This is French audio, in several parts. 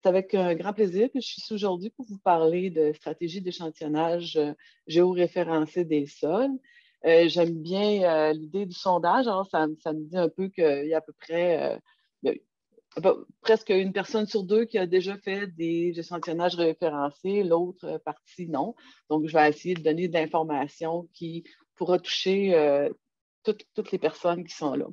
C'est avec un grand plaisir que je suis ici aujourd'hui pour vous parler de stratégie d'échantillonnage géoréférencé des sols. J'aime bien l'idée du sondage. Alors, ça me dit un peu qu'il y a à peu près presque une personne sur deux qui a déjà fait des échantillonnages référencés, l'autre partie non. Donc, je vais essayer de donner de l'information qui pourra toucher toutes les personnes qui sont là.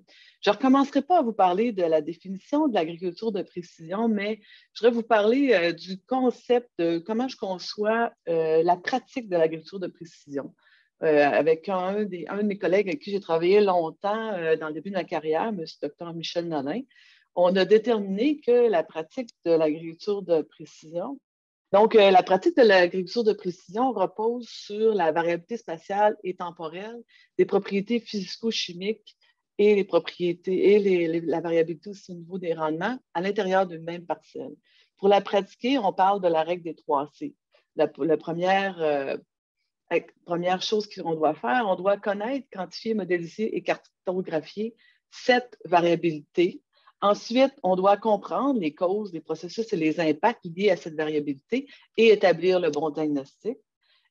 Je ne recommencerai pas à vous parler de la définition de l'agriculture de précision, mais je voudrais vous parler du concept de comment je conçois la pratique de l'agriculture de précision. Avec un de mes collègues avec qui j'ai travaillé longtemps dans le début de ma carrière, M. Dr. Michel Nolin, on a déterminé que la pratique de l'agriculture de précision, la pratique de l'agriculture de précision repose sur la variabilité spatiale et temporelle des propriétés physico-chimiques et les propriétés et la variabilité aussi au niveau des rendements à l'intérieur d'une même parcelle. Pour la pratiquer, on parle de la règle des 3C. La première chose qu'on doit faire, on doit connaître, quantifier, modéliser et cartographier cette variabilité. Ensuite, on doit comprendre les causes, les processus et les impacts liés à cette variabilité et établir le bon diagnostic.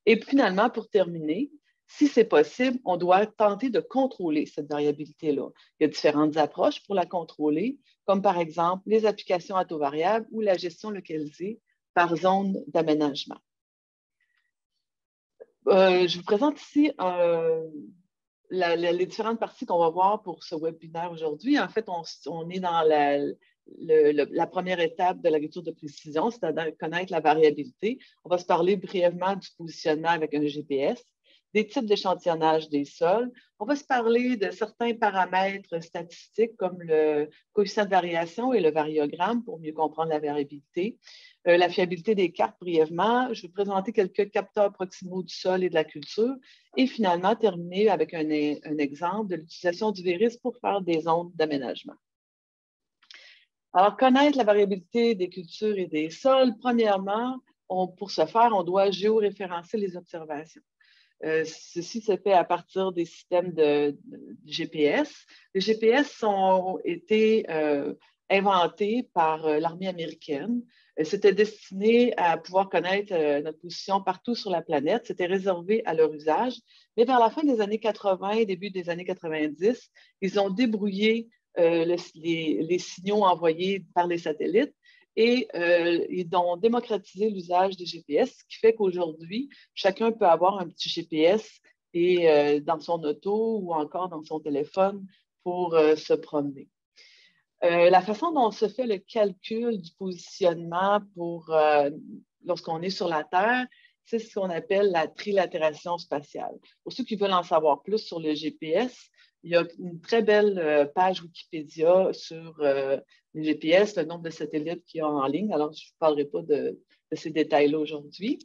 Et finalement, pour terminer, si c'est possible, on doit tenter de contrôler cette variabilité-là. Il y a différentes approches pour la contrôler, comme par exemple les applications à taux variable ou la gestion localisée par zone d'aménagement. Je vous présente ici les différentes parties qu'on va voir pour ce webinaire aujourd'hui. En fait, on est dans la première étape de l'agriculture de précision, c'est-à-dire connaître la variabilité. On va se parler brièvement du positionnement avec un GPS, des types d'échantillonnage des sols. On va se parler de certains paramètres statistiques comme le coefficient de variation et le variogramme pour mieux comprendre la variabilité. La fiabilité des cartes brièvement. Je vais présenter quelques capteurs proximaux du sol et de la culture et finalement terminer avec un exemple de l'utilisation du VERIS pour faire des zones d'aménagement. Alors, connaître la variabilité des cultures et des sols, premièrement, pour ce faire, on doit géoréférencer les observations. Ceci se fait à partir des systèmes de GPS. Les GPS ont été inventés par l'armée américaine. C'était destiné à pouvoir connaître notre position partout sur la planète. C'était réservé à leur usage. Mais vers la fin des années 80 début des années 90, ils ont débrouillé les signaux envoyés par les satellites et ils ont démocratisé l'usage des GPS, ce qui fait qu'aujourd'hui, chacun peut avoir un petit GPS dans son auto ou encore dans son téléphone pour se promener. La façon dont se fait le calcul du positionnement lorsqu'on est sur la Terre, c'est ce qu'on appelle la trilatération spatiale. Pour ceux qui veulent en savoir plus sur le GPS, il y a une très belle page Wikipédia sur les GPS, le nombre de satellites qu'il y a en ligne. Alors, je ne parlerai pas de ces détails-là aujourd'hui.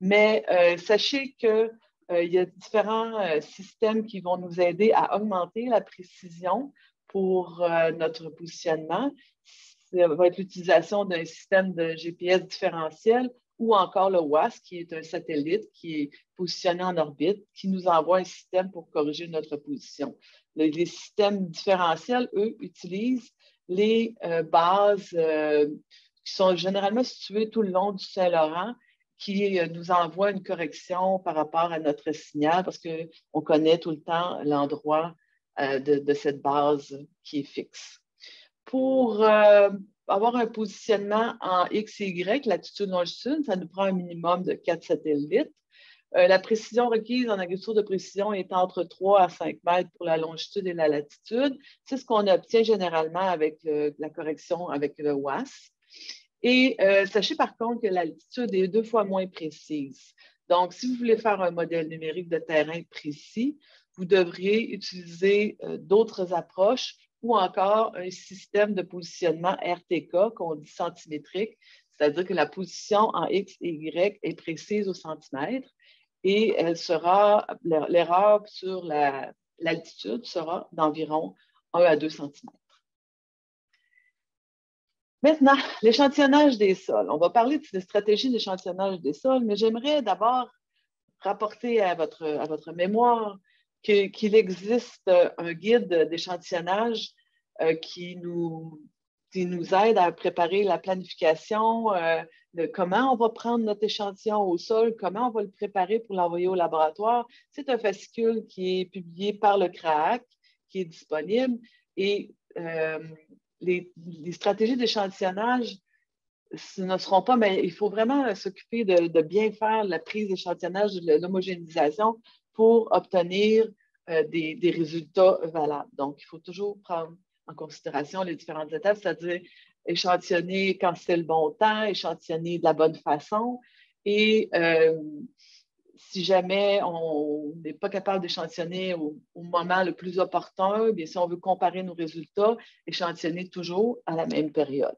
Mais sachez qu'il y a différents systèmes qui vont nous aider à augmenter la précision pour notre positionnement. Ça va être l'utilisation d'un système de GPS différentiel ou encore le WASP, qui est un satellite qui est positionné en orbite, qui nous envoie un système pour corriger notre position. Les systèmes différentiels, eux, utilisent les bases qui sont généralement situées tout le long du Saint-Laurent, qui nous envoient une correction par rapport à notre signal parce qu'on connaît tout le temps l'endroit de cette base qui est fixe. Pour avoir un positionnement en X et Y, latitude, longitude, ça nous prend un minimum de 4 satellites. La précision requise en agriculture de précision est entre 3 à 5 mètres pour la longitude et la latitude. C'est ce qu'on obtient généralement avec la correction avec le WASP. Et sachez par contre que la latitude est 2 fois moins précise. Donc, si vous voulez faire un modèle numérique de terrain précis, vous devriez utiliser d'autres approches ou encore un système de positionnement RTK qu'on dit centimétrique, c'est-à-dire que la position en X et Y est précise au centimètre et l'erreur sur l'altitude sera d'environ 1 à 2 cm. Maintenant, l'échantillonnage des sols. On va parler de stratégie d'échantillonnage des sols, mais j'aimerais d'abord rapporter à votre mémoire qu'il existe un guide d'échantillonnage qui nous qui nous aide à préparer la planification, comment on va prendre notre échantillon au sol, comment on va le préparer pour l'envoyer au laboratoire. C'est un fascicule qui est publié par le CRAAC, qui est disponible. Et les stratégies d'échantillonnage ne seront pas, mais il faut vraiment s'occuper de bien faire la prise d'échantillonnage, de l'homogénéisation pour obtenir des résultats valables. Donc, il faut toujours prendre en considération les différentes étapes, c'est-à-dire échantillonner quand c'est le bon temps, échantillonner de la bonne façon. Et si jamais on n'est pas capable d'échantillonner au moment le plus opportun, bien, si on veut comparer nos résultats, échantillonner toujours à la même période.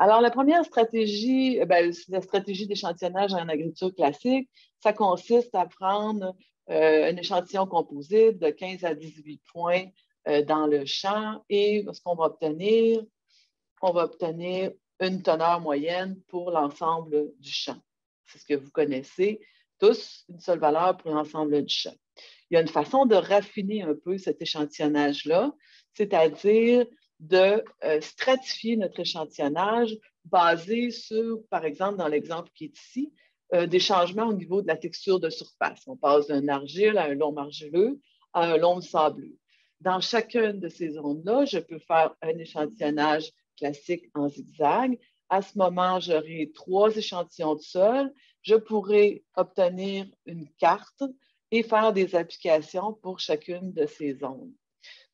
Alors, la première stratégie, c'est la stratégie d'échantillonnage en agriculture classique. Ça consiste à prendre un échantillon composite de 15 à 18 points dans le champ et ce qu'on va obtenir, on va obtenir une teneur moyenne pour l'ensemble du champ. C'est ce que vous connaissez tous, une seule valeur pour l'ensemble du champ. Il y a une façon de raffiner un peu cet échantillonnage-là, c'est-à-dire de stratifier notre échantillonnage basé sur, par exemple, dans l'exemple qui est ici, des changements au niveau de la texture de surface. On passe d'un argile à un loam argileux à un loam sableux. Dans chacune de ces zones-là, je peux faire un échantillonnage classique en zigzag. À ce moment, j'aurai 3 échantillons de sol. Je pourrai obtenir une carte et faire des applications pour chacune de ces zones.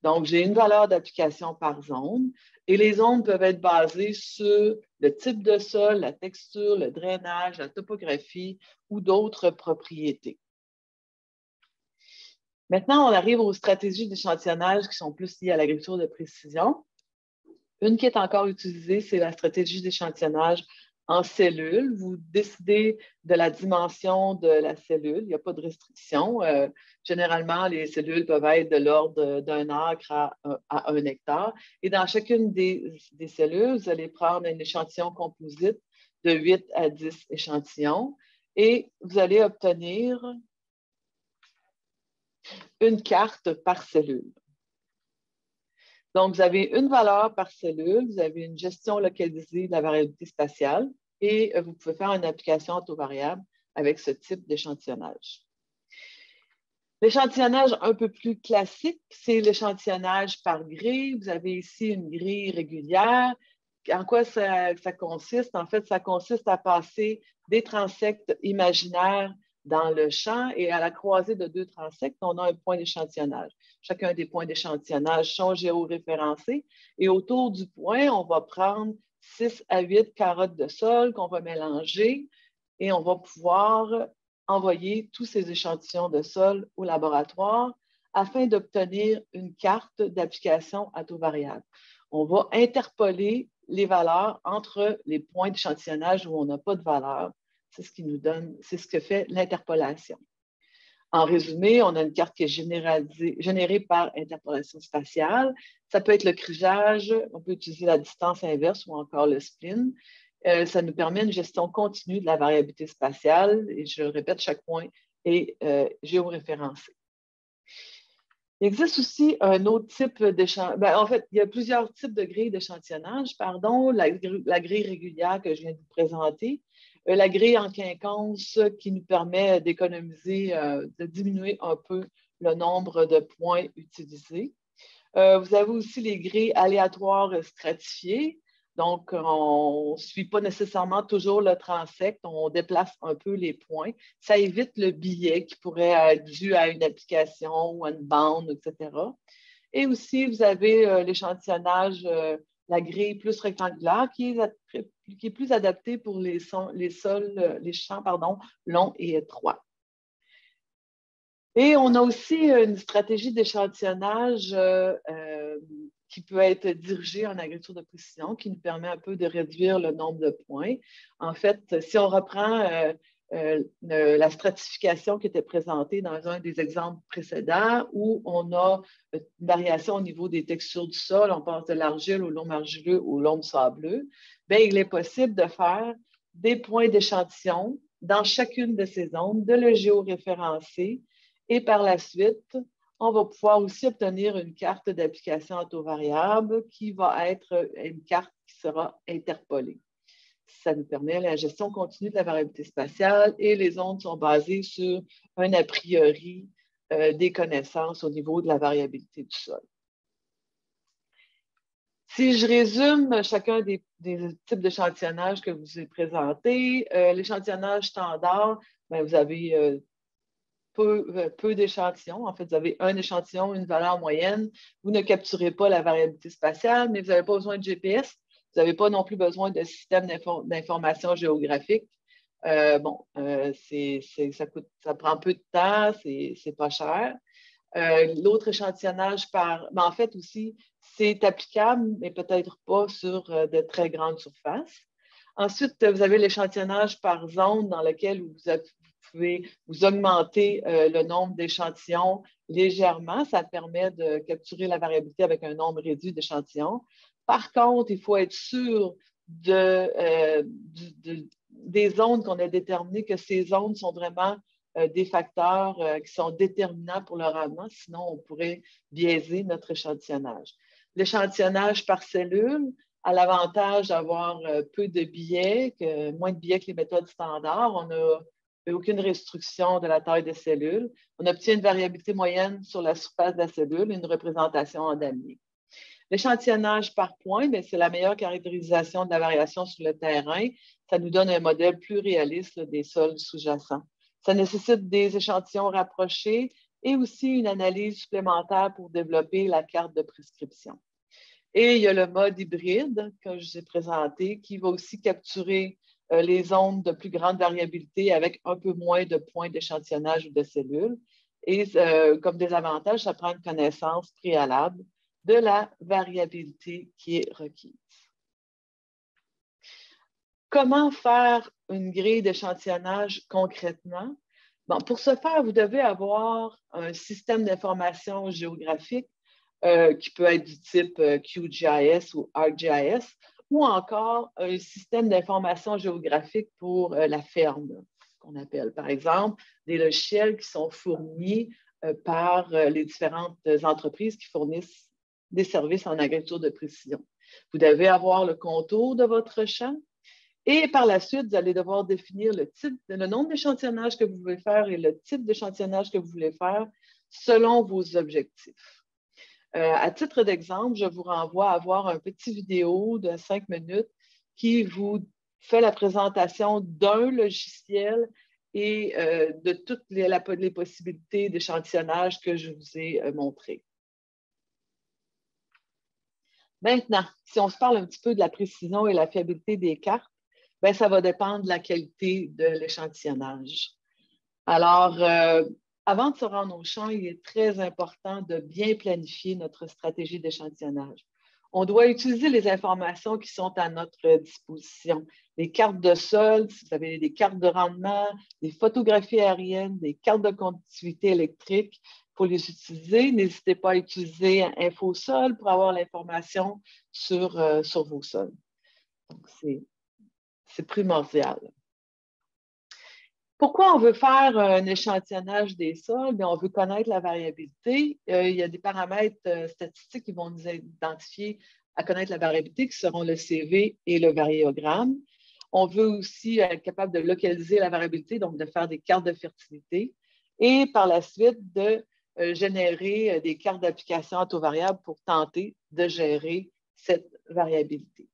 Donc, j'ai une valeur d'application par zone et les zones peuvent être basées sur le type de sol, la texture, le drainage, la topographie ou d'autres propriétés. Maintenant, on arrive aux stratégies d'échantillonnage qui sont plus liées à l'agriculture de précision. Une qui est encore utilisée, c'est la stratégie d'échantillonnage en cellules. Vous décidez de la dimension de la cellule. Il n'y a pas de restriction. Généralement, les cellules peuvent être de l'ordre d'un acre à 1 hectare. Et dans chacune des cellules, vous allez prendre un échantillon composite de 8 à 10 échantillons et vous allez obtenir une carte par cellule. Donc, vous avez une valeur par cellule, vous avez une gestion localisée de la variabilité spatiale et vous pouvez faire une application autovariable avec ce type d'échantillonnage. L'échantillonnage un peu plus classique, c'est l'échantillonnage par grille. Vous avez ici une grille régulière. En quoi ça consiste? En fait, ça consiste à passer des transects imaginaires dans le champ et à la croisée de 2 transects, on a un point d'échantillonnage. Chacun des points d'échantillonnage sont géoréférencés et autour du point, on va prendre 6 à 8 carottes de sol qu'on va mélanger et on va pouvoir envoyer tous ces échantillons de sol au laboratoire afin d'obtenir une carte d'application à taux variable. On va interpoler les valeurs entre les points d'échantillonnage où on n'a pas de valeur. C'est ce qui nous donne, c'est ce que fait l'interpolation. En résumé, on a une carte qui est générée par interpolation spatiale. Ça peut être le crigeage, on peut utiliser la distance inverse ou encore le spline. Ça nous permet une gestion continue de la variabilité spatiale. Et je le répète, chaque point est géoréférencé. Il existe aussi un autre type d'échantillonnage. En fait, il y a plusieurs types de grilles d'échantillonnage. La grille régulière que je viens de vous présenter. La grille en quinconce qui nous permet d'économiser, de diminuer un peu le nombre de points utilisés. Vous avez aussi les grilles aléatoires stratifiées. Donc, on ne suit pas nécessairement toujours le transect, on déplace un peu les points. Ça évite le biais qui pourrait être dû à une application ou à une bande, etc. Et aussi, vous avez l'échantillonnage, la grille plus rectangulaire qui est plus adaptée pour les champs longs et étroits. Et on a aussi une stratégie d'échantillonnage qui peut être dirigée en agriculture de précision, qui nous permet un peu de réduire le nombre de points. En fait, si on reprend la stratification qui était présentée dans un des exemples précédents, où on a une variation au niveau des textures du sol, on passe de l'argile au loam argileux au loam sableux, bien, il est possible de faire des points d'échantillon dans chacune de ces zones, de le géoréférencer, et par la suite, On va pouvoir aussi obtenir une carte d'application à taux variable qui va être une carte qui sera interpolée. Ça nous permet la gestion continue de la variabilité spatiale et les ondes sont basées sur un a priori des connaissances au niveau de la variabilité du sol. Si je résume chacun des types d'échantillonnage que je vous ai présentés, l'échantillonnage standard, bien, vous avez peu d'échantillons. En fait, vous avez un échantillon, une valeur moyenne. Vous ne capturez pas la variabilité spatiale, mais vous n'avez pas besoin de GPS. Vous n'avez pas non plus besoin de système d'information géographique. Ça prend peu de temps, c'est pas cher. L'autre échantillonnage en fait aussi, c'est applicable, mais peut-être pas sur de très grandes surfaces. Ensuite, vous avez l'échantillonnage par zone dans lequel vous pouvez vous augmenter le nombre d'échantillons légèrement. Ça permet de capturer la variabilité avec un nombre réduit d'échantillons. Par contre, il faut être sûr des zones qu'on a déterminées, que ces zones sont vraiment des facteurs qui sont déterminants pour le rendement, sinon on pourrait biaiser notre échantillonnage. L'échantillonnage par cellule a l'avantage d'avoir peu de biais, moins de biais que les méthodes standards. On n'a aucune restriction de la taille des cellules. On obtient une variabilité moyenne sur la surface de la cellule et une représentation en damier. L'échantillonnage par point, c'est la meilleure caractérisation de la variation sur le terrain. Ça nous donne un modèle plus réaliste des sols sous-jacents. Ça nécessite des échantillons rapprochés et aussi une analyse supplémentaire pour développer la carte de prescription. Et il y a le mode hybride que je vous ai présenté qui va aussi capturer les ondes de plus grande variabilité avec un peu moins de points d'échantillonnage ou de cellules. Et comme désavantage, ça prend une connaissance préalable de la variabilité qui est requise. Comment faire une grille d'échantillonnage concrètement? Bon, pour ce faire, vous devez avoir un système d'information géographique qui peut être du type QGIS ou ArcGIS, ou encore un système d'information géographique pour la ferme, qu'on appelle, par exemple, des logiciels qui sont fournis par les différentes entreprises qui fournissent des services en agriculture de précision. Vous devez avoir le contour de votre champ et par la suite, vous allez devoir définir le nombre d'échantillonnages que vous voulez faire et le type d'échantillonnage que vous voulez faire selon vos objectifs. À titre d'exemple, je vous renvoie à voir un petit vidéo de 5 minutes qui vous fait la présentation d'un logiciel et de toutes les possibilités d'échantillonnage que je vous ai montrées. Maintenant, si on se parle un petit peu de la précision et la fiabilité des cartes, bien, ça va dépendre de la qualité de l'échantillonnage. Alors, avant de se rendre au champ, il est très important de bien planifier notre stratégie d'échantillonnage. On doit utiliser les informations qui sont à notre disposition. Les cartes de sol, si vous avez des cartes de rendement, des photographies aériennes, des cartes de conductivité électrique, il faut les utiliser. N'hésitez pas à utiliser InfoSol pour avoir l'information sur vos sols. Donc, c'est primordial. Pourquoi on veut faire un échantillonnage des sols? Bien, on veut connaître la variabilité. Il y a des paramètres statistiques qui vont nous identifier à connaître la variabilité, qui seront le CV et le variéogramme. On veut aussi être capable de localiser la variabilité, donc de faire des cartes de fertilité. Et par la suite, de générer des cartes d'application à taux variable pour tenter de gérer cette variabilité.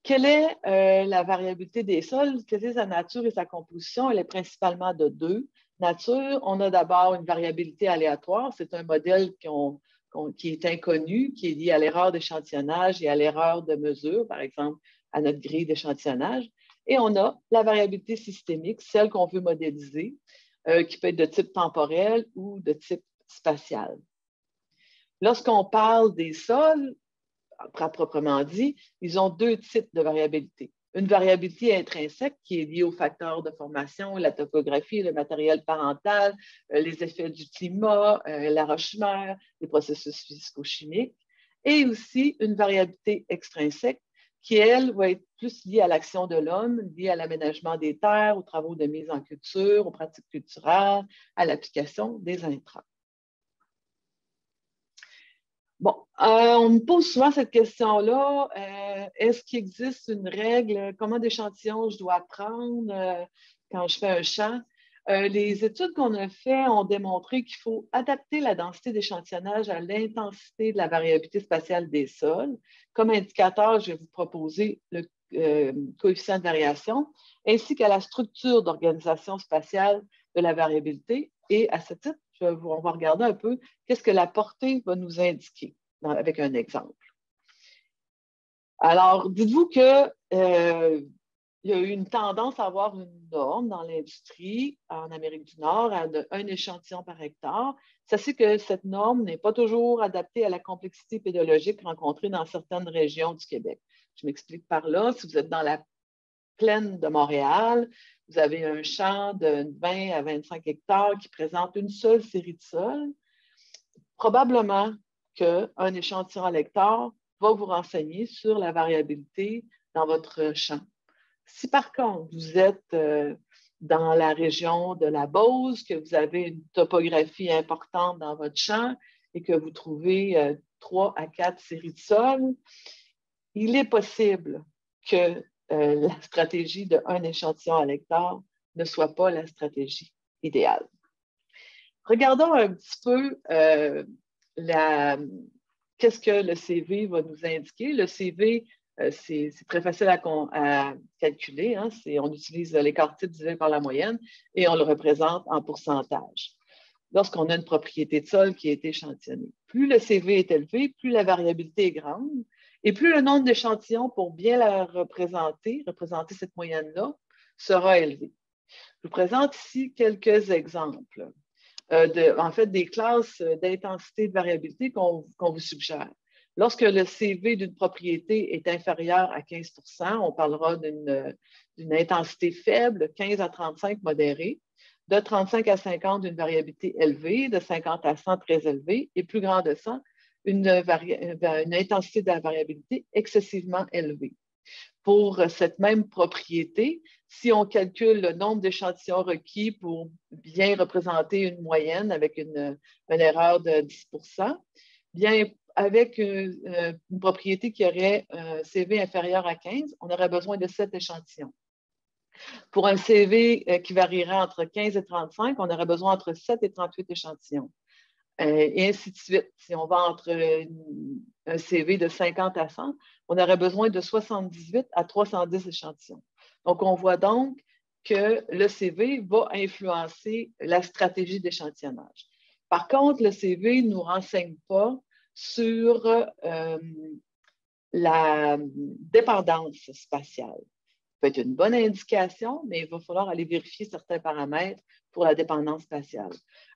Quelle est la variabilité des sols? Quelle est sa nature et sa composition? Elle est principalement de deux natures. On a d'abord une variabilité aléatoire. C'est un modèle qui est inconnu, qui est lié à l'erreur d'échantillonnage et à l'erreur de mesure, par exemple, à notre grille d'échantillonnage. Et on a la variabilité systémique, celle qu'on veut modéliser, qui peut être de type temporel ou de type spatial. Lorsqu'on parle des sols, proprement dit, ils ont deux types de variabilité. Une variabilité intrinsèque qui est liée aux facteurs de formation, la topographie, le matériel parental, les effets du climat, l'arrochement, les processus physico-chimiques, et aussi une variabilité extrinsèque qui, elle, va être plus liée à l'action de l'homme, liée à l'aménagement des terres, aux travaux de mise en culture, aux pratiques culturelles, à l'application des intrants. Bon, on me pose souvent cette question-là. Est-ce qu'il existe une règle? Combien d'échantillons je dois prendre quand je fais un champ? Les études qu'on a faites ont démontré qu'il faut adapter la densité d'échantillonnage à l'intensité de la variabilité spatiale des sols. Comme indicateur, je vais vous proposer le coefficient de variation, ainsi qu'à la structure d'organisation spatiale de la variabilité. Et à ce titre, on va regarder un peu qu'est-ce que la portée va nous indiquer avec un exemple. Alors, dites-vous que il y a eu une tendance à avoir une norme dans l'industrie en Amérique du Nord à un échantillon par hectare. Sachez que cette norme n'est pas toujours adaptée à la complexité pédologique rencontrée dans certaines régions du Québec. Je m'explique par là. Si vous êtes dans la plaine de Montréal, vous avez un champ de 20 à 25 hectares qui présente une seule série de sols. Probablement qu'un échantillon à l'hectare va vous renseigner sur la variabilité dans votre champ. Si par contre, vous êtes dans la région de la Beauce, que vous avez une topographie importante dans votre champ et que vous trouvez 3 à 4 séries de sols, il est possible que la stratégie d'un échantillon à l'hectare ne soit pas la stratégie idéale. Regardons un petit peu qu'est-ce que le CV va nous indiquer. Le CV, c'est très facile à calculer. Hein? On utilise l'écart type divisé par la moyenne et on le représente en pourcentage. Lorsqu'on a une propriété de sol qui a été échantillonnée. Plus le CV est élevé, plus la variabilité est grande et plus le nombre d'échantillons pour bien la représenter cette moyenne-là, sera élevé. Je vous présente ici quelques exemples. En fait, des classes d'intensité de variabilité qu'on vous suggère. Lorsque le CV d'une propriété est inférieur à 15 on parlera d'une intensité faible, 15 à 35 modérée, de 35 à 50 d'une variabilité élevée, de 50 à 100 très élevée, et plus grand de 100, une intensité de la variabilité excessivement élevée. Pour cette même propriété, si on calcule le nombre d'échantillons requis pour bien représenter une moyenne avec une erreur de 10 bien, avec une propriété qui aurait un CV inférieur à 15, on aurait besoin de 7 échantillons. Pour un CV qui varierait entre 15 et 35, on aurait besoin entre 7 et 38 échantillons. Et ainsi de suite. Si on va entre un CV de 50 à 100, on aurait besoin de 78 à 310 échantillons. Donc, on voit donc que le CV va influencer la stratégie d'échantillonnage. Par contre, le CV ne nous renseigne pas sur la dépendance spatiale. Ça peut être une bonne indication, mais il va falloir aller vérifier certains paramètres pour la dépendance spatiale.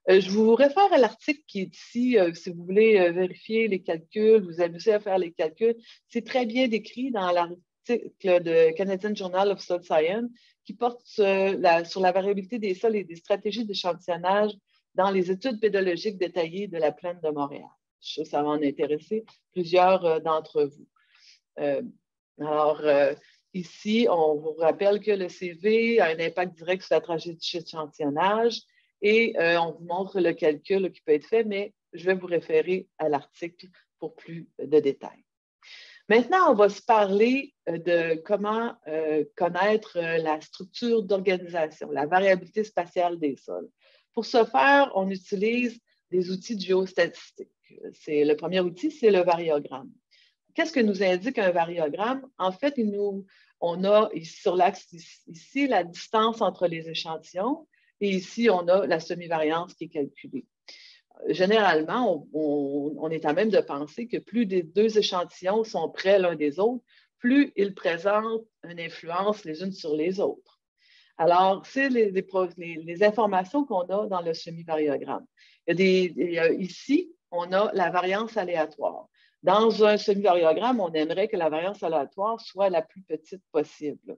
Je vous réfère à l'article qui est ici, si vous voulez vérifier les calculs, vous amuser à faire les calculs. C'est très bien décrit dans l'article de Canadian Journal of Soil Science qui porte sur la variabilité des sols et des stratégies d'échantillonnage dans les études pédologiques détaillées de la plaine de Montréal. Je suis sûre que ça va en intéresser plusieurs d'entre vous. Ici, on vous rappelle que le CV a un impact direct sur la trajectoire d'échantillonnage et on vous montre le calcul qui peut être fait, mais je vais vous référer à l'article pour plus de détails. Maintenant, on va se parler de comment connaître la structure d'organisation, la variabilité spatiale des sols. Pour ce faire, on utilise des outils de géostatistique. Le premier outil, c'est le variogramme. Qu'est-ce que nous indique un variogramme? En fait, on a sur l'axe ici la distance entre les échantillons et ici, on a la semi-variance qui est calculée. Généralement, on est à même de penser que plus des deux échantillons sont près l'un des autres, plus ils présentent une influence les unes sur les autres. Alors, c'est les informations qu'on a dans le semi-variogramme. Ici, on a la variance aléatoire. Dans un semi-variogramme, on aimerait que la variance aléatoire soit la plus petite possible.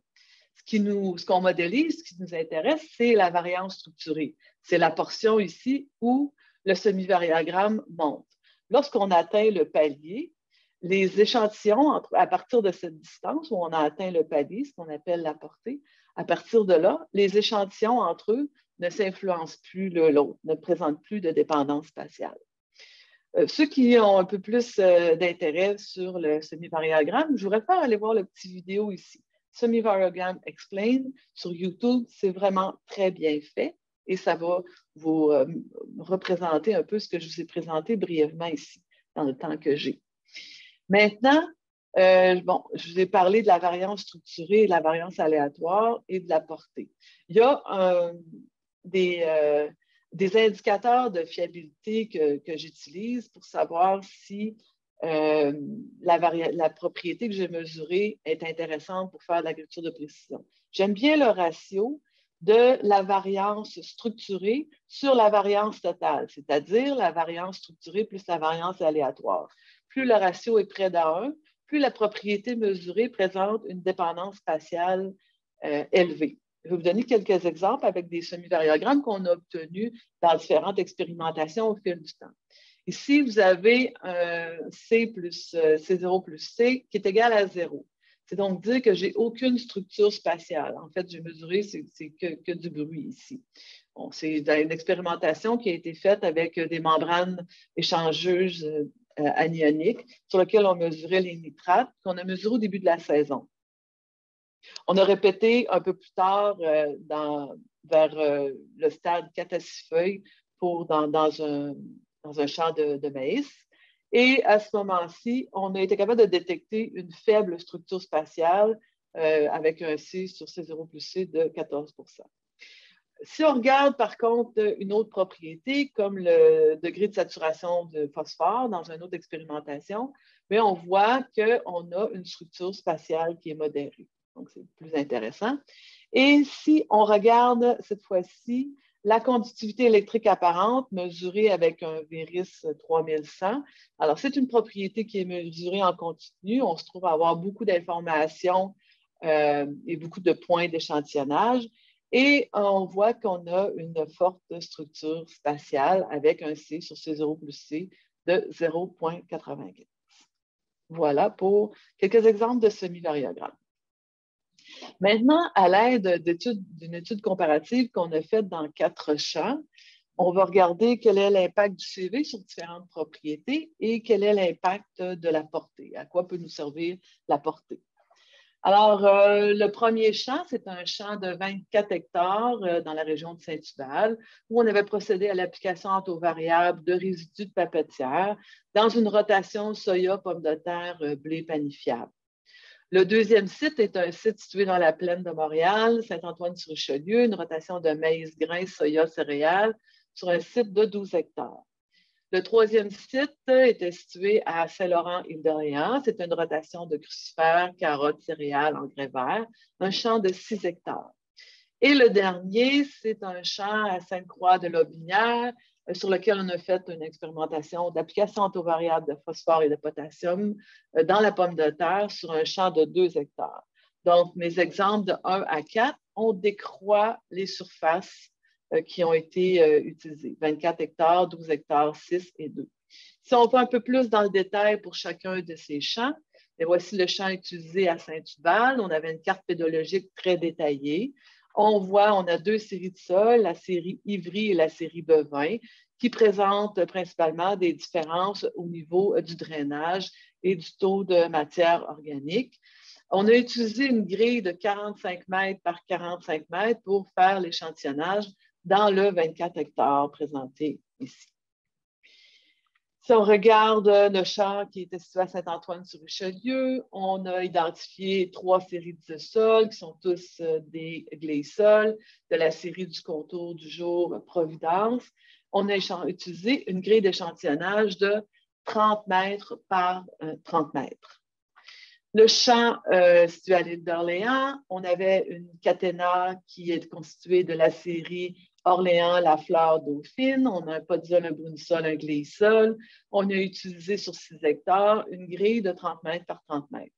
Ce qu'on modélise, ce qui nous intéresse, c'est la variance structurée. C'est la portion ici où le semi-variogramme monte. Lorsqu'on atteint le palier, Les échantillons, à partir de cette distance où on a atteint le palier, ce qu'on appelle la portée, à partir de là, les échantillons entre eux ne s'influencent plus l'un l'autre, ne présentent plus de dépendance spatiale. Ceux qui ont un peu plus d'intérêt sur le semi-variogramme, je vous réfère à aller voir le petit vidéo ici. Semi-variogram Explain sur YouTube, c'est vraiment très bien fait et ça va vous représenter un peu ce que je vous ai présenté brièvement ici, dans le temps que j'ai. Maintenant, je vous ai parlé de la variance structurée, de la variance aléatoire et de la portée. Il y a des indicateurs de fiabilité que j'utilise pour savoir si la propriété que j'ai mesurée est intéressante pour faire de l'agriculture de précision. J'aime bien le ratio de la variance structurée sur la variance totale, c'est-à-dire la variance structurée plus la variance aléatoire. Plus le ratio est près d'1, plus la propriété mesurée présente une dépendance spatiale élevée. Je vais vous donner quelques exemples avec des semi-variogrammes qu'on a obtenus dans différentes expérimentations au fil du temps. Ici, vous avez C plus C0 plus C qui est égal à 0. C'est donc dire que je n'ai aucune structure spatiale. En fait, j'ai mesuré, c'est que du bruit ici. Bon, c'est une expérimentation qui a été faite avec des membranes échangeuses anioniques sur lesquelles on mesurait les nitrates qu'on a mesurés au début de la saison. On a répété un peu plus tard vers le stade catasifeuille dans un champ de maïs. Et à ce moment-ci, on a été capable de détecter une faible structure spatiale avec un C sur C0 plus C de 14 %. Si on regarde par contre une autre propriété, comme le degré de saturation de phosphore dans une autre expérimentation, mais on voit qu'on a une structure spatiale qui est modérée. Donc, c'est plus intéressant. Et si on regarde cette fois-ci la conductivité électrique apparente mesurée avec un VERIS 3100, alors c'est une propriété qui est mesurée en continu. On se trouve à avoir beaucoup d'informations et beaucoup de points d'échantillonnage. Et on voit qu'on a une forte structure spatiale avec un C sur C0 plus C de 0,95. Voilà pour quelques exemples de semi-variogrammes. Maintenant, à l'aide d'une étude comparative qu'on a faite dans 4 champs, on va regarder quel est l'impact du CV sur différentes propriétés et quel est l'impact de la portée, à quoi peut nous servir la portée. Alors, le premier champ, c'est un champ de 24 hectares dans la région de Saint-Hubal, où on avait procédé à l'application en taux variable de résidus de papetière dans une rotation soya, pommes de terre, blé panifiable. Le deuxième site est un site situé dans la plaine de Montréal, Saint-Antoine-sur-Richelieu, une rotation de maïs, grains, soya, céréales sur un site de 12 hectares. Le troisième site était situé à Saint-Laurent-Île-d'Orléans. C'est une rotation de crucifères, carottes, céréales, engrais verts, un champ de 6 hectares. Et le dernier, c'est un champ à Sainte-Croix-de-Lobinière sur lequel on a fait une expérimentation d'application en taux variable de phosphore et de potassium dans la pomme de terre sur un champ de 2 hectares. Donc, mes exemples de 1 à 4, on décroît les surfaces qui ont été utilisées. 24 hectares, 12 hectares, 6 et 2. Si on va un peu plus dans le détail pour chacun de ces champs, et voici le champ utilisé à Saint-Hubal. On avait une carte pédologique très détaillée. On voit, on a 2 séries de sols, la série Ivry et la série Bevin, qui présentent principalement des différences au niveau du drainage et du taux de matière organique. On a utilisé une grille de 45 mètres par 45 mètres pour faire l'échantillonnage dans le 24 hectares présenté ici. Si on regarde le champ qui était situé à Saint-Antoine-sur-Richelieu, on a identifié 3 séries de sols qui sont tous des glésols de la série du contour du jour Providence. On a utilisé une grille d'échantillonnage de 30 mètres par 30 mètres. Le champ situé à l'île d'Orléans, on avait une caténa qui est constituée de la série Orléans, la fleur dauphine. On a un podzol, un brunisol, un glissol. On a utilisé sur 6 hectares une grille de 30 mètres par 30 mètres.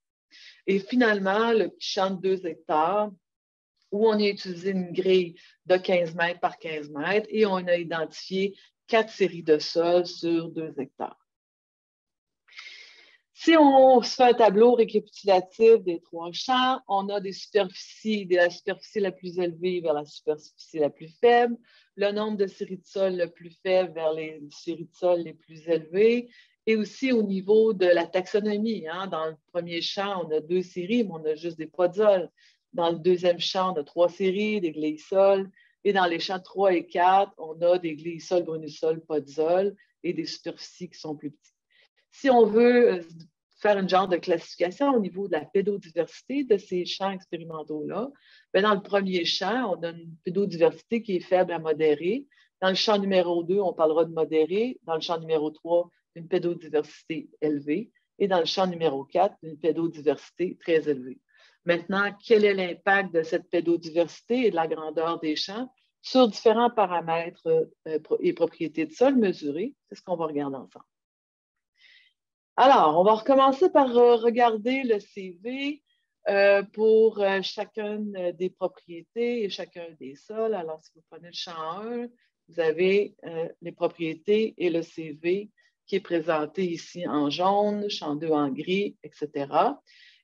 Et finalement, le petit champ de 2 hectares, où on a utilisé une grille de 15 mètres par 15 mètres et on a identifié 4 séries de sols sur 2 hectares. Si on se fait un tableau récapitulatif des trois champs, on a des superficies, de la superficie la plus élevée vers la superficie la plus faible, le nombre de séries de sol le plus faible vers les séries de sol les plus élevées, et aussi au niveau de la taxonomie. Hein. Dans le premier champ, on a 2 séries, mais on a juste des podzoles. Dans le deuxième champ, on a 3 séries, des gléisols. Et dans les champs 3 et 4, on a des gléisols, brunussols, podzoles et des superficies qui sont plus petites. Si on veut faire une genre de classification au niveau de la pédodiversité de ces champs expérimentaux-là, bien, dans le premier champ, on a une pédodiversité qui est faible à modérée. Dans le champ numéro 2, on parlera de modéré. Dans le champ numéro 3, une pédodiversité élevée. Et dans le champ numéro 4, une pédodiversité très élevée. Maintenant, quel est l'impact de cette pédodiversité et de la grandeur des champs sur différents paramètres et propriétés de sol mesurés? C'est ce qu'on va regarder ensemble. Alors, on va recommencer par regarder le CV pour chacune des propriétés et chacun des sols. Alors, si vous prenez le champ 1, vous avez les propriétés et le CV qui est présenté ici en jaune, champ 2 en gris, etc.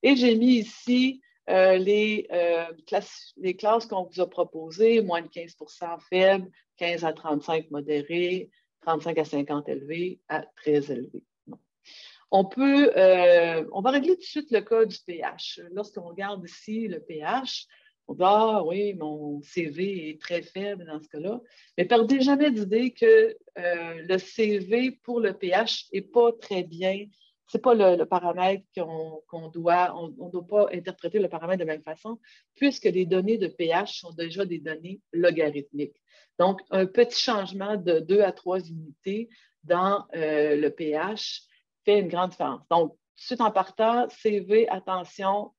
Et j'ai mis ici les classes qu'on vous a proposées, moins de 15% faible, 15 à 35 modéré, 35 à 50 élevé, à très élevé. On va régler tout de suite le cas du pH. Lorsqu'on regarde ici le pH, on dit « Ah oui, mon CV est très faible dans ce cas-là ». Mais perdez jamais d'idée que le CV pour le pH n'est pas très bien. Ce n'est pas le paramètre qu'on doit, on ne doit pas interpréter le paramètre de la même façon, puisque les données de pH sont déjà des données logarithmiques. Donc, un petit changement de 2 à 3 unités dans le pH fait une grande différence. Donc, tout de suite en partant, CV, attention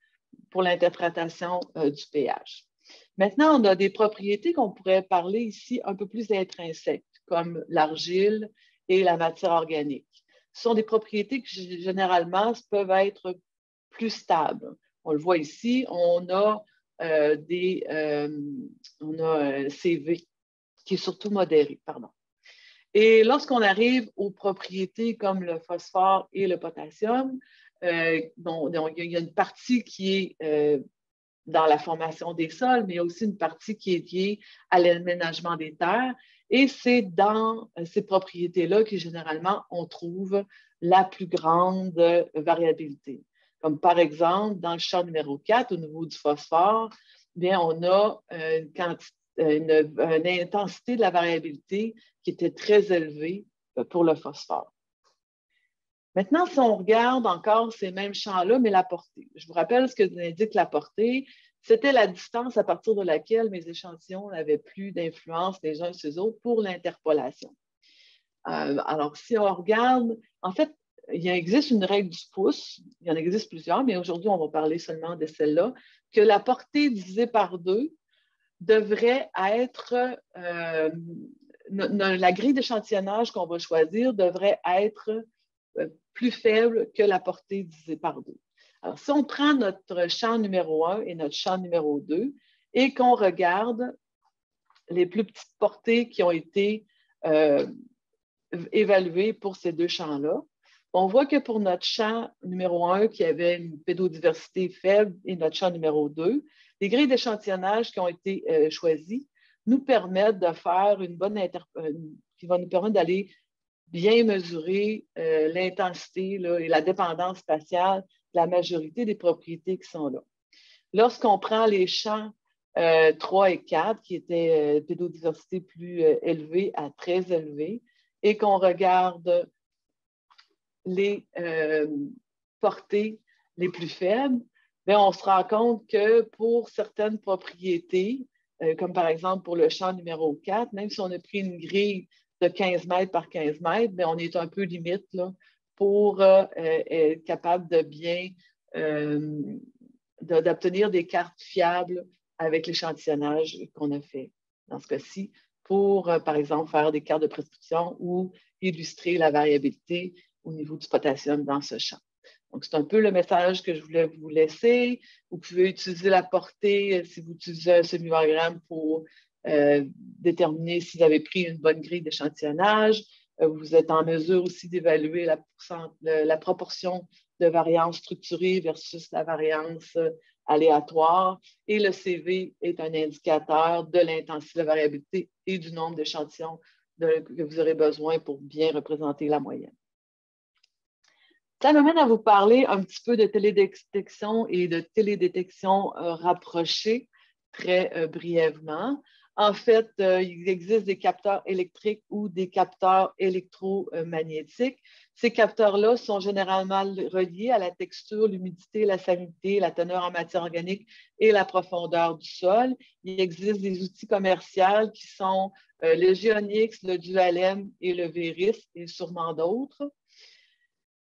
pour l'interprétation du pH. Maintenant, on a des propriétés qu'on pourrait parler ici un peu plus intrinsèques, comme l'argile et la matière organique. Ce sont des propriétés qui, généralement, peuvent être plus stables. On le voit ici, on a un CV qui est surtout modéré, pardon. Et lorsqu'on arrive aux propriétés comme le phosphore et le potassium, il y a une partie qui est dans la formation des sols, mais il y a aussi une partie qui est liée à l'aménagement des terres. Et c'est dans ces propriétés-là que généralement on trouve la plus grande variabilité. Comme par exemple, dans le champ numéro 4, au niveau du phosphore, bien, on a une intensité de la variabilité qui était très élevée pour le phosphore. Maintenant, si on regarde encore ces mêmes champs-là, mais la portée. Je vous rappelle ce que indique la portée. C'était la distance à partir de laquelle mes échantillons n'avaient plus d'influence les uns sur les autres pour l'interpolation. Alors, si on regarde, en fait, il existe une règle du pouce, il y en existe plusieurs, mais aujourd'hui, on va parler seulement de celle-là, que la portée divisée par 2 devrait être, la grille d'échantillonnage qu'on va choisir devrait être plus faible que la portée divisée par 2. Alors, si on prend notre champ numéro 1 et notre champ numéro 2 et qu'on regarde les plus petites portées qui ont été évaluées pour ces deux champs-là, on voit que pour notre champ numéro 1 qui avait une pédodiversité faible et notre champ numéro 2, les grilles d'échantillonnage qui ont été choisies nous permettent de faire une bonne qui va nous permettre d'aller bien mesurer l'intensité et la dépendance spatiale de la majorité des propriétés qui sont là. Lorsqu'on prend les champs 3 et 4, qui étaient pédodiversité plus élevée à très élevée, et qu'on regarde les portées les plus faibles, bien, on se rend compte que pour certaines propriétés, comme par exemple pour le champ numéro 4, même si on a pris une grille de 15 mètres par 15 mètres, bien, on est un peu limite là, pour être capable de bien d'obtenir des cartes fiables avec l'échantillonnage qu'on a fait dans ce cas-ci pour, par exemple, faire des cartes de prescription ou illustrer la variabilité au niveau du potassium dans ce champ. Donc, c'est un peu le message que je voulais vous laisser. Vous pouvez utiliser la portée si vous utilisez un semi-diagramme pour déterminer si vous avez pris une bonne grille d'échantillonnage. Vous êtes en mesure aussi d'évaluer la proportion de variance structurée versus la variance aléatoire. Et le CV est un indicateur de l'intensité de la variabilité et du nombre d'échantillons que vous aurez besoin pour bien représenter la moyenne. Ça m'amène à vous parler un petit peu de télédétection et de télédétection rapprochée très brièvement. En fait, il existe des capteurs électriques ou des capteurs électromagnétiques. Ces capteurs-là sont généralement reliés à la texture, l'humidité, la salinité, la teneur en matière organique et la profondeur du sol. Il existe des outils commerciaux qui sont le Geonyx, le Dualem et le Veris et sûrement d'autres.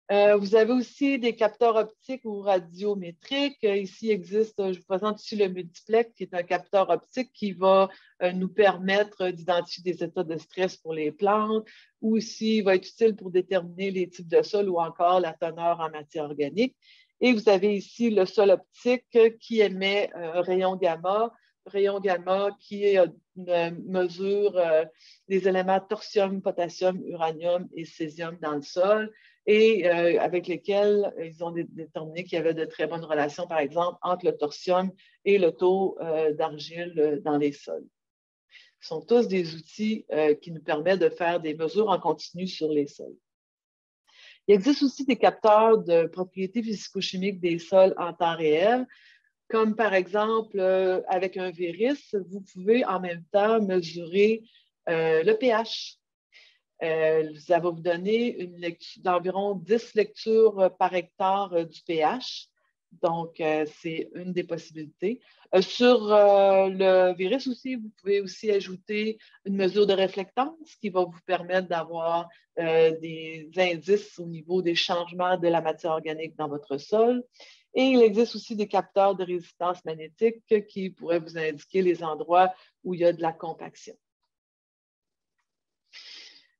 Vous avez aussi des capteurs optiques ou radiométriques. Ici existe, je vous présente ici le multiplex, qui est un capteur optique qui va nous permettre d'identifier des états de stress pour les plantes, ou aussi il va être utile pour déterminer les types de sol ou encore la teneur en matière organique. Et vous avez ici le sol optique qui émet un rayon gamma qui mesure les éléments thorium, potassium, uranium et césium dans le sol, et avec lesquels ils ont déterminé qu'il y avait de très bonnes relations, par exemple, entre le thorium et le taux d'argile dans les sols. Ce sont tous des outils qui nous permettent de faire des mesures en continu sur les sols. Il existe aussi des capteurs de propriétés physico-chimiques des sols en temps réel, comme par exemple, avec un Veris, vous pouvez en même temps mesurer le pH. Ça va vous donner une lecture d'environ 10 lectures par hectare du pH. Donc, c'est une des possibilités. Sur le Veris aussi, vous pouvez aussi ajouter une mesure de réflectance qui va vous permettre d'avoir des indices au niveau des changements de la matière organique dans votre sol. Et il existe aussi des capteurs de résistance magnétique qui pourraient vous indiquer les endroits où il y a de la compaction.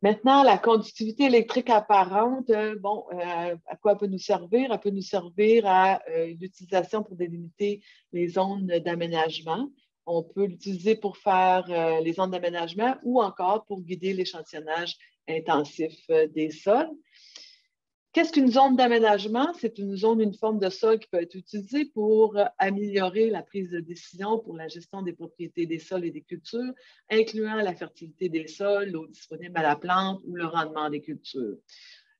Maintenant, la conductivité électrique apparente, à quoi elle peut nous servir? Elle peut nous servir à l'utilisation pour délimiter les zones d'aménagement. On peut l'utiliser pour faire les zones d'aménagement ou encore pour guider l'échantillonnage intensif des sols. Qu'est-ce qu'une zone d'aménagement? C'est une zone, une forme de sol qui peut être utilisée pour améliorer la prise de décision pour la gestion des propriétés des sols et des cultures, incluant la fertilité des sols, l'eau disponible à la plante ou le rendement des cultures.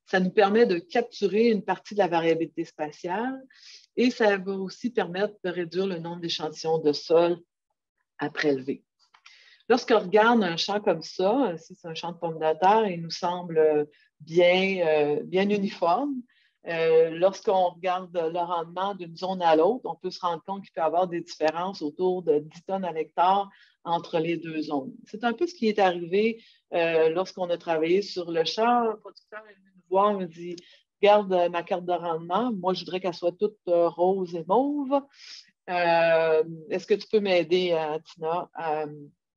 Ça nous permet de capturer une partie de la variabilité spatiale et ça va aussi permettre de réduire le nombre d'échantillons de sol à prélever. Lorsqu'on regarde un champ comme ça, si c'est un champ de pommes de terre, il nous semble bien uniforme. Lorsqu'on regarde le rendement d'une zone à l'autre, on peut se rendre compte qu'il peut y avoir des différences autour de 10 tonnes à l'hectare entre les deux zones. C'est un peu ce qui est arrivé lorsqu'on a travaillé sur le champ. Le producteur est venu nous voir, il me dit « Regarde ma carte de rendement, moi je voudrais qu'elle soit toute rose et mauve. Est-ce que tu peux m'aider, Tina,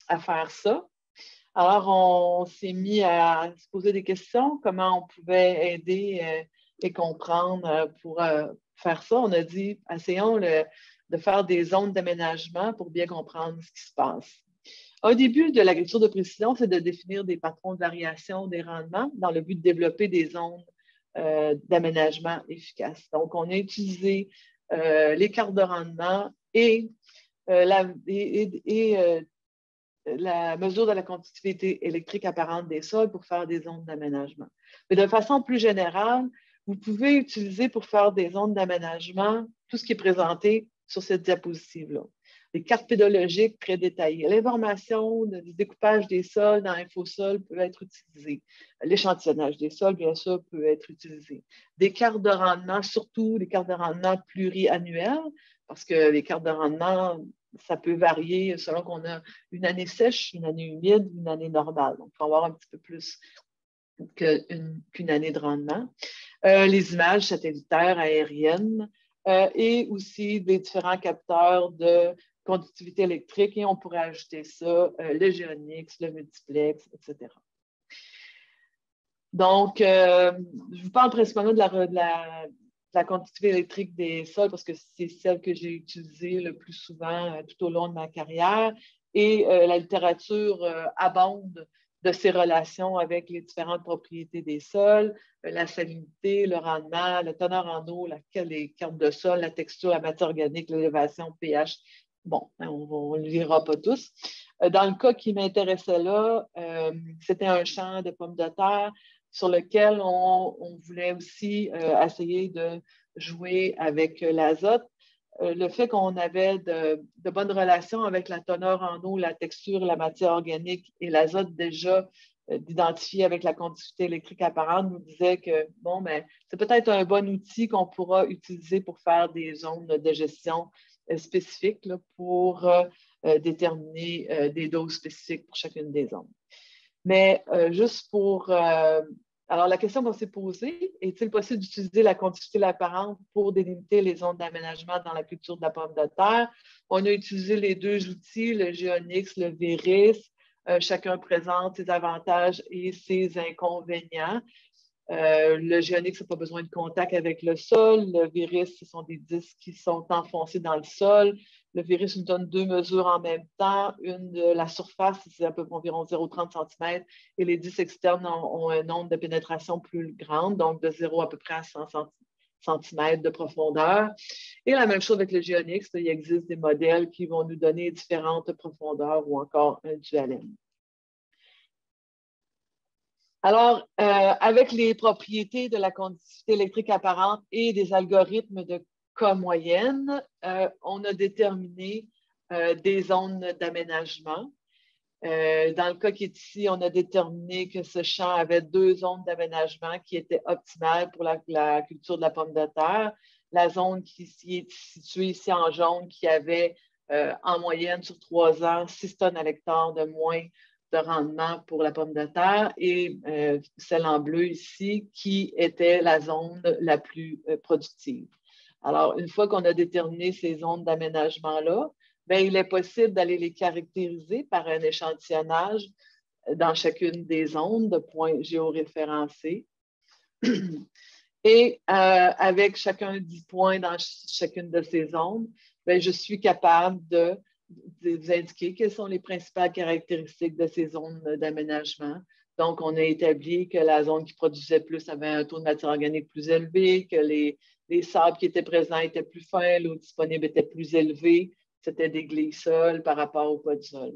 à faire ça? » Alors, on s'est mis à se poser des questions, comment on pouvait aider et comprendre pour faire ça. On a dit, essayons de faire des zones d'aménagement pour bien comprendre ce qui se passe. Un début de l'agriculture de précision, c'est de définir des patrons de variation des rendements dans le but de développer des zones d'aménagement efficaces. Donc, on a utilisé les cartes de rendement et la mesure de la conductivité électrique apparente des sols pour faire des zones d'aménagement. Mais de façon plus générale, vous pouvez utiliser pour faire des zones d'aménagement tout ce qui est présenté sur cette diapositive-là. Les cartes pédologiques très détaillées. L'information du découpage des sols dans InfoSol peut être utilisée. L'échantillonnage des sols, bien sûr, peut être utilisé. Des cartes de rendement, surtout des cartes de rendement pluriannuelles, parce que les cartes de rendement, ça peut varier selon qu'on a une année sèche, une année humide, une année normale. Donc, il faut avoir un petit peu plus qu'une année de rendement. Les images satellitaires aériennes et aussi des différents capteurs de conductivité électrique, et on pourrait ajouter ça, le Geonyx, le multiplex, etc. Donc, je vous parle principalement de la conductivité électrique des sols parce que c'est celle que j'ai utilisée le plus souvent tout au long de ma carrière. Et la littérature abonde de ses relations avec les différentes propriétés des sols, la salinité, le rendement, la teneur en eau, les cartes de sol, la texture, la matière organique, l'élévation, pH. Bon, on ne lira pas tous. Dans le cas qui m'intéressait là, c'était un champ de pommes de terre sur lequel on voulait aussi essayer de jouer avec l'azote. Le fait qu'on avait de bonnes relations avec la teneur en eau, la texture, la matière organique et l'azote déjà d'identifier avec la conductivité électrique apparente nous disait que bon, ben, c'est peut-être un bon outil qu'on pourra utiliser pour faire des zones de gestion spécifiques là, pour déterminer des doses spécifiques pour chacune des zones. Mais juste pour alors, la question qu'on s'est posée, est-il possible d'utiliser la conductivité apparente pour délimiter les zones d'aménagement dans la culture de la pomme de terre? On a utilisé les deux outils, le Geonyx, le Viris. Chacun présente ses avantages et ses inconvénients. Le Geonyx n'a pas besoin de contact avec le sol. Le Viris, ce sont des disques qui sont enfoncés dans le sol. Le Viris nous donne deux mesures en même temps. Une de la surface, c'est à peu près environ 0,30 cm, et les disques externes ont un nombre de pénétration plus grande, donc de 0 à peu près à 100 cm de profondeur. Et la même chose avec le Geonyx, il existe des modèles qui vont nous donner différentes profondeurs ou encore un dualème. Alors, avec les propriétés de la conductivité électrique apparente et des algorithmes de K moyenne, on a déterminé des zones d'aménagement. Dans le cas qui est ici, on a déterminé que ce champ avait deux zones d'aménagement qui étaient optimales pour la culture de la pomme de terre. La zone qui est située ici en jaune, qui avait en moyenne sur 3 ans 6 tonnes à l'hectare de moins de rendement pour la pomme de terre, et celle en bleu ici, qui était la zone la plus productive. Alors, une fois qu'on a déterminé ces zones d'aménagement-là, bien, il est possible d'aller les caractériser par un échantillonnage dans chacune des zones de points géoréférencés. Et avec chacun 10 points dans chacune de ces zones, bien, je suis capable de vous indiquer quelles sont les principales caractéristiques de ces zones d'aménagement. Donc, on a établi que la zone qui produisait plus avait un taux de matière organique plus élevé, que les sables qui étaient présents étaient plus fins, l'eau disponible était plus élevée, c'était des glissols par rapport au pas de sol.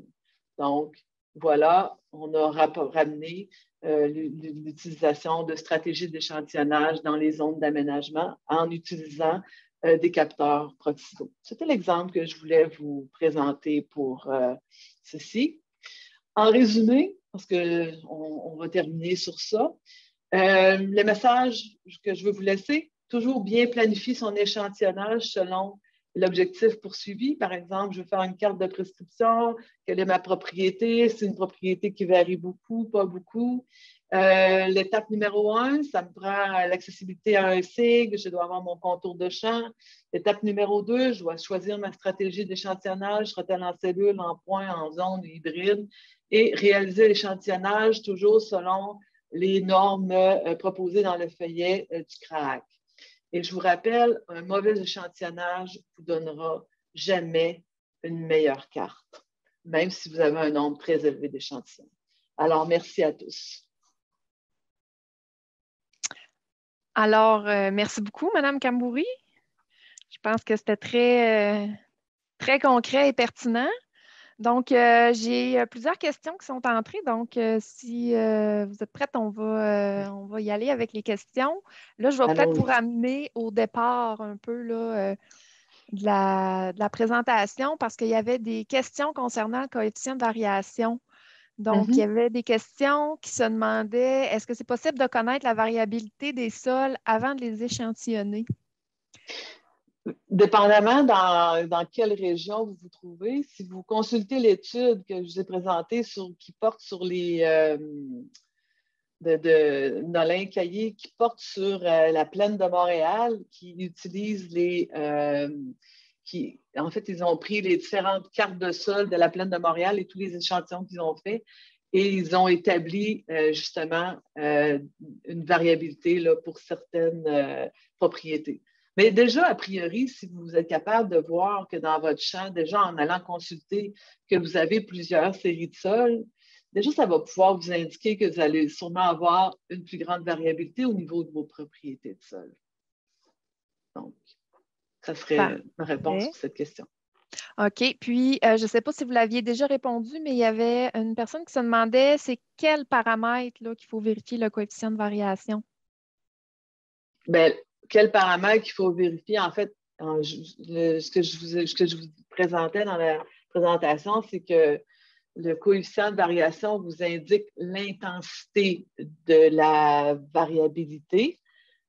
Donc, voilà, on a ramené l'utilisation de stratégies d'échantillonnage dans les zones d'aménagement en utilisant des capteurs proximaux. C'était l'exemple que je voulais vous présenter pour ceci. En résumé, parce qu'on va terminer sur ça, le message que je veux vous laisser, toujours bien planifier son échantillonnage selon l'objectif poursuivi. Par exemple, je veux faire une carte de prescription, quelle est ma propriété, c'est une propriété qui varie beaucoup, pas beaucoup. L'étape numéro 1, ça me prend l'accessibilité à un SIG, je dois avoir mon contour de champ. L'étape numéro 2, je dois choisir ma stratégie d'échantillonnage, sera-t-elle en cellule, en point, en zone, hybride, et réaliser l'échantillonnage toujours selon les normes proposées dans le feuillet du CRAAC. Et je vous rappelle, un mauvais échantillonnage ne vous donnera jamais une meilleure carte, même si vous avez un nombre très élevé d'échantillons. Alors, merci à tous. Alors, merci beaucoup, Mme Cambouri. Je pense que c'était très concret et pertinent. Donc, j'ai plusieurs questions qui sont entrées. Donc, si vous êtes prête, on va y aller avec les questions. Là, je vais peut-être vous ramener au départ un peu là, de la présentation parce qu'il y avait des questions concernant le coefficient de variation. Donc, il y avait des questions qui se demandaient, est-ce que c'est possible de connaître la variabilité des sols avant de les échantillonner? Dépendamment dans quelle région vous vous trouvez, si vous consultez l'étude que je vous ai présentée qui porte sur les Nolin Caillé, qui porte sur la plaine de Montréal, qui utilise en fait, ils ont pris les différentes cartes de sol de la plaine de Montréal et tous les échantillons qu'ils ont faits, et ils ont établi justement une variabilité là, pour certaines propriétés. Mais déjà, a priori, si vous êtes capable de voir que dans votre champ, déjà en allant consulter que vous avez plusieurs séries de sols, déjà, ça va pouvoir vous indiquer que vous allez sûrement avoir une plus grande variabilité au niveau de vos propriétés de sol. Donc, ça serait ma réponse pour cette question. OK. Puis, je ne sais pas si vous l'aviez déjà répondu, mais il y avait une personne qui se demandait c'est quel paramètre qu'il faut vérifier le coefficient de variation? Bien, quel paramètre il faut vérifier? En fait, ce que je vous présentais dans la présentation, c'est que le coefficient de variation vous indique l'intensité de la variabilité.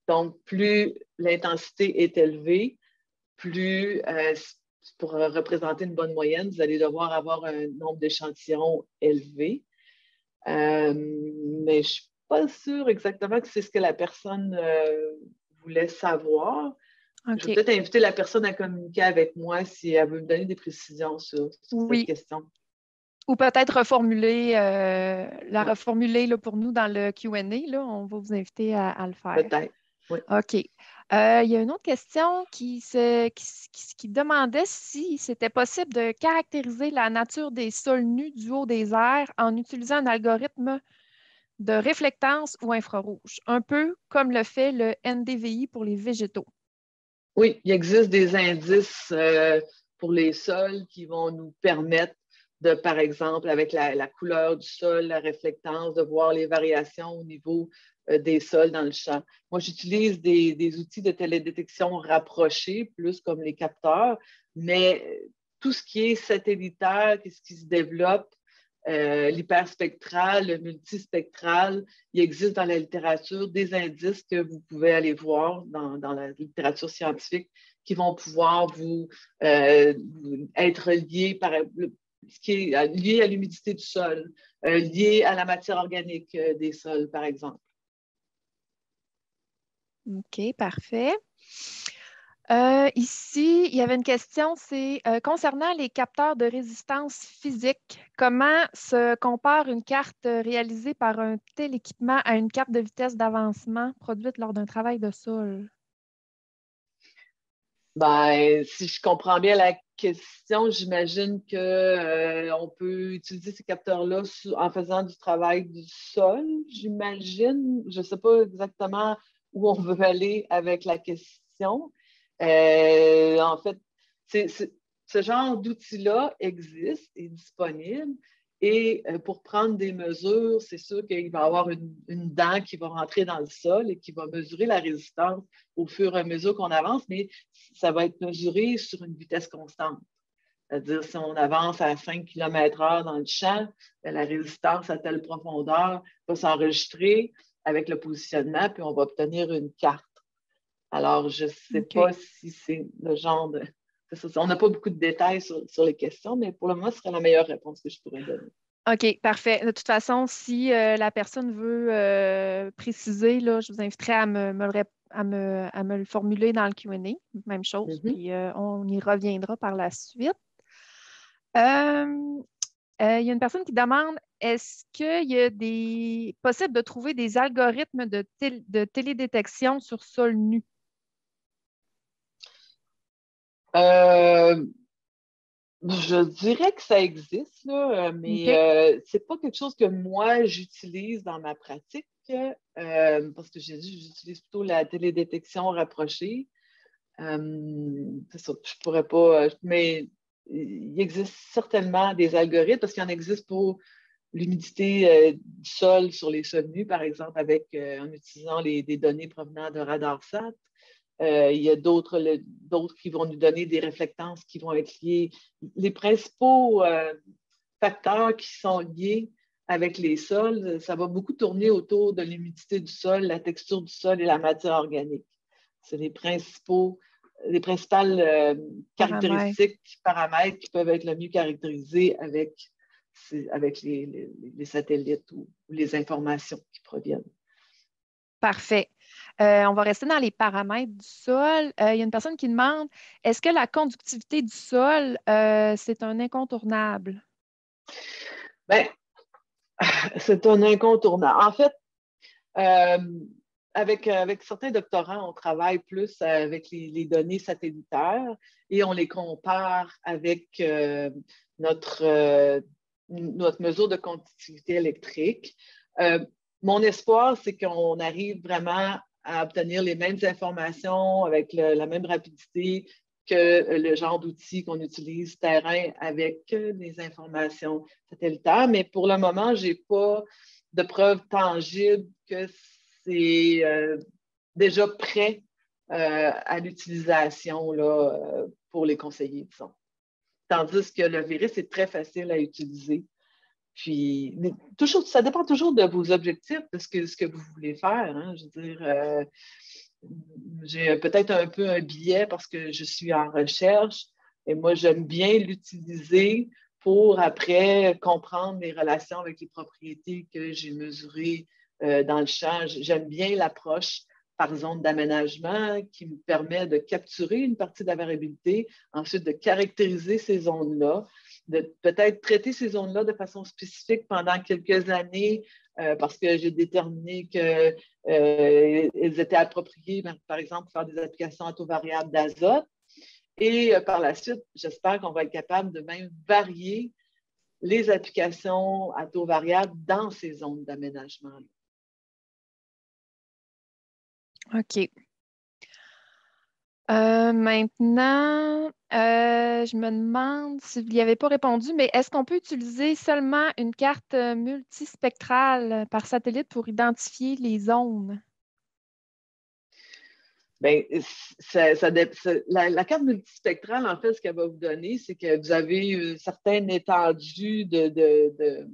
Donc, plus l'intensité est élevée, plus pour représenter une bonne moyenne, vous allez devoir avoir un nombre d'échantillons élevé. Mais je ne suis pas sûre exactement que c'est ce que la personne voulait savoir. Okay. Je vais peut-être inviter la personne à communiquer avec moi si elle veut me donner des précisions sur cette question. Ou peut-être reformuler, reformuler là, pour nous dans le Q&A. On va vous inviter à le faire. Peut-être, oui. OK. Il y a une autre question qui demandait si c'était possible de caractériser la nature des sols nus du haut des airs en utilisant un algorithme de réflectance ou infrarouge, un peu comme le fait le NDVI pour les végétaux. Oui, il existe des indices pour les sols qui vont nous permettre de, par exemple, avec la couleur du sol, la réflectance, de voir les variations au niveau des sols dans le champ. Moi, j'utilise des outils de télédétection rapprochés, plus comme les capteurs, mais tout ce qui est satellitaire, ce qui se développe, l'hyperspectral, le multispectral, il existe dans la littérature des indices que vous pouvez aller voir dans la littérature scientifique qui vont pouvoir vous être liés par ce qui est lié à l'humidité du sol, lié à la matière organique des sols, par exemple. OK, parfait. Ici, il y avait une question, c'est concernant les capteurs de résistance physique, comment se compare une carte réalisée par un tel équipement à une carte de vitesse d'avancement produite lors d'un travail de sol? Ben, si je comprends bien la question, j'imagine qu'on peut utiliser ces capteurs-là en faisant du travail du sol, j'imagine. Je ne sais pas exactement où on veut aller avec la question. En fait, ce genre d'outil-là existe, est disponible. Et pour prendre des mesures, c'est sûr qu'il va y avoir une dent qui va rentrer dans le sol et qui va mesurer la résistance au fur et à mesure qu'on avance, mais ça va être mesuré sur une vitesse constante. C'est-à-dire, si on avance à 5 km/h dans le champ, la résistance à telle profondeur va s'enregistrer avec le positionnement, puis on va obtenir une carte. Alors, je ne sais pas si c'est le genre de... On n'a pas beaucoup de détails sur les questions, mais pour le moment, ce serait la meilleure réponse que je pourrais donner. OK, parfait. De toute façon, si la personne veut préciser, là, je vous inviterai à me le formuler dans le Q&A. Même chose, puis on y reviendra par la suite. Il y a une personne qui demande, est-ce qu'il y a possible de trouver des algorithmes de télédétection sur sol nu? Je dirais que ça existe, là, mais ce n'est pas quelque chose que moi, j'utilise dans ma pratique, parce que j'ai dit j'utilise plutôt la télédétection rapprochée. C'est ça, je pourrais pas, mais il existe certainement des algorithmes, parce qu'il en existe pour l'humidité du sol sur les sols nus, par exemple, en utilisant des données provenant de RadarSat. Il y a d'autres qui vont nous donner des réflectances qui vont être liées. Les principaux facteurs qui sont liés avec les sols, ça va beaucoup tourner autour de l'humidité du sol, la texture du sol et la matière organique. C'est les principales caractéristiques, paramètres qui peuvent être le mieux caractérisés avec les satellites ou les informations qui proviennent. Parfait. On va rester dans les paramètres du sol. Il y a une personne qui demande, est-ce que la conductivité du sol, c'est un incontournable? Bien, c'est un incontournable. En fait, avec certains doctorants, on travaille plus avec les données satellitaires et on les compare avec notre notre mesure de conductivité électrique. Mon espoir, c'est qu'on arrive vraiment à obtenir les mêmes informations avec la même rapidité que le genre d'outils qu'on utilise terrain avec des informations satellitaires. Mais pour le moment, je n'ai pas de preuves tangibles que c'est déjà prêt à l'utilisation pour les conseillers, disons. Tandis que le virus est très facile à utiliser. Puis, toujours, ça dépend toujours de vos objectifs, de ce que vous voulez faire. Hein. Je veux dire, j'ai peut-être un peu un biais parce que je suis en recherche et moi, j'aime bien l'utiliser pour après comprendre les relations avec les propriétés que j'ai mesurées dans le champ. J'aime bien l'approche par zone d'aménagement qui me permet de capturer une partie de la variabilité, ensuite de caractériser ces zones-là, de peut-être traiter ces zones-là de façon spécifique pendant quelques années parce que j'ai déterminé qu'elles étaient appropriées, par exemple, pour faire des applications à taux variable d'azote. Et par la suite, j'espère qu'on va être capable de même varier les applications à taux variable dans ces zones d'aménagement. OK. Maintenant, je me demande si vous n'y avez pas répondu, mais est-ce qu'on peut utiliser seulement une carte multispectrale par satellite pour identifier les zones? Bien, la carte multispectrale, en fait, ce qu'elle va vous donner, c'est que vous avez une certaine étendue de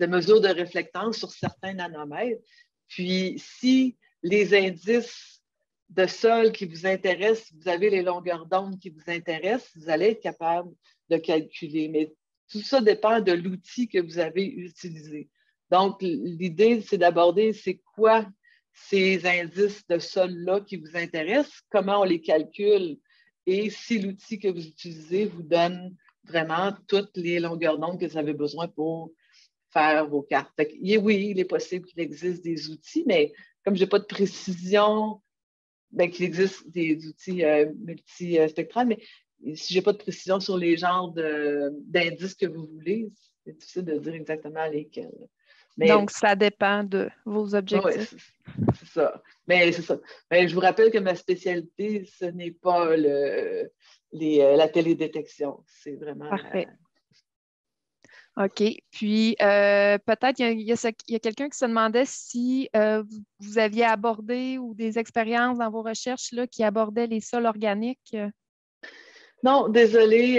mesures de réflectance sur certains nanomètres. Puis, si les indices de sol qui vous intéressent, vous avez les longueurs d'onde qui vous intéressent, vous allez être capable de calculer. Mais tout ça dépend de l'outil que vous avez utilisé. Donc, l'idée, c'est d'aborder c'est quoi ces indices de sol-là qui vous intéressent, comment on les calcule et si l'outil que vous utilisez vous donne vraiment toutes les longueurs d'onde que vous avez besoin pour faire vos cartes. Oui, il est possible qu'il existe des outils, mais comme je n'ai pas de précision, qu'il existe des outils multispectrales, mais si je n'ai pas de précision sur les genres d'indices que vous voulez, c'est difficile de dire exactement lesquels. Mais, donc, ça dépend de vos objectifs. Oui, c'est ça. Mais c'est ça. Mais je vous rappelle que ma spécialité, ce n'est pas la télédétection. C'est vraiment Parfait. OK. Puis, peut-être il y a quelqu'un qui se demandait si vous aviez abordé ou des expériences dans vos recherches là, qui abordaient les sols organiques. Non, désolée,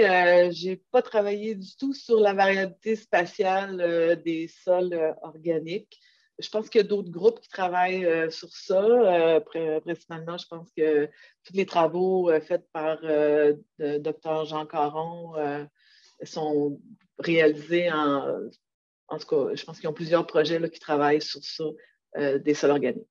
je n'ai pas travaillé du tout sur la variabilité spatiale des sols organiques. Je pense qu'il y a d'autres groupes qui travaillent sur ça. Principalement, je pense que tous les travaux faits par le Dr. Jean Caron sont réalisés en tout cas, je pense qu'ils ont plusieurs projets là, qui travaillent sur ça, des sols organiques.